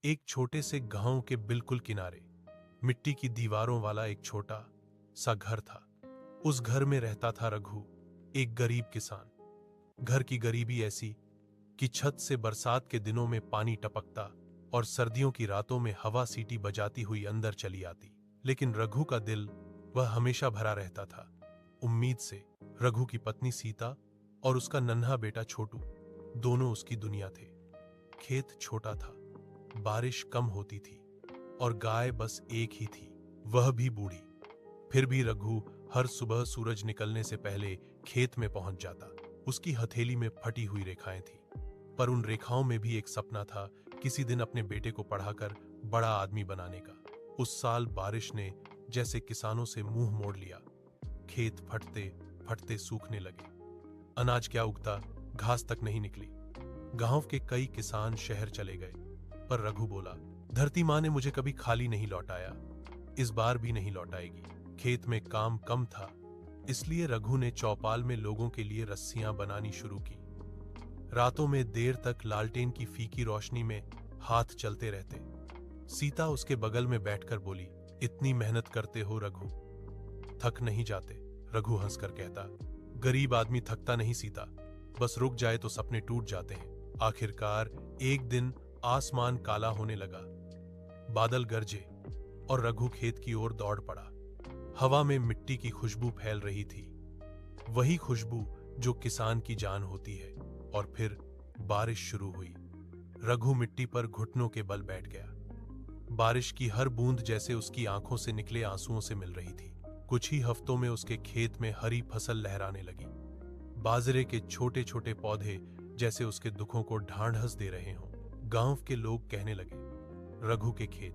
एक छोटे से गांव के बिल्कुल किनारे मिट्टी की दीवारों वाला एक छोटा सा घर था। उस घर में रहता था रघु, एक गरीब किसान। घर की गरीबी ऐसी कि छत से बरसात के दिनों में पानी टपकता और सर्दियों की रातों में हवा सीटी बजाती हुई अंदर चली आती। लेकिन रघु का दिल वह हमेशा भरा रहता था उम्मीद से। रघु की पत्नी सीता और उसका नन्हा बेटा छोटू दोनों उसकी दुनिया थे। खेत छोटा था, बारिश कम होती थी और गाय बस एक ही थी, वह भी बूढ़ी। फिर भी रघु हर सुबह सूरज निकलने से पहले खेत में पहुंच जाता। उसकी हथेली में फटी हुई रेखाएं थी, पर उन रेखाओं में भी एक सपना था, किसी दिन अपने बेटे को पढ़ाकर बड़ा आदमी बनाने का। उस साल बारिश ने जैसे किसानों से मुंह मोड़ लिया। खेत फटते फटते सूखने लगे। अनाज क्या उगता, घास तक नहीं निकली। गांव के कई किसान शहर चले गए, पर रघु बोला, धरती मां ने मुझे कभी खाली नहीं लौटाया, इस बार भी नहीं लौटाएगी। खेत में काम कम था, इसलिए रघु ने चौपाल में लोगों के लिए रस्सियां बनानी शुरू की। रातों में देर तक लालटेन की फीकी रोशनी में हाथ चलते रहते। सीता उसके बगल में बैठकर बोली, इतनी मेहनत करते हो रघु, थक नहीं जाते? रघु हंसकर कहता, गरीब आदमी थकता नहीं सीता, बस रुक जाए तो सपने टूट जाते हैं। आखिरकार एक दिन आसमान काला होने लगा, बादल गरजे और रघु खेत की ओर दौड़ पड़ा। हवा में मिट्टी की खुशबू फैल रही थी, वही खुशबू जो किसान की जान होती है। और फिर बारिश शुरू हुई। रघु मिट्टी पर घुटनों के बल बैठ गया। बारिश की हर बूंद जैसे उसकी आंखों से निकले आंसुओं से मिल रही थी। कुछ ही हफ्तों में उसके खेत में हरी फसल लहराने लगी। बाजरे के छोटे छोटे पौधे जैसे उसके दुखों को ढांढस दे रहे हों। गांव के लोग कहने लगे, रघु के खेत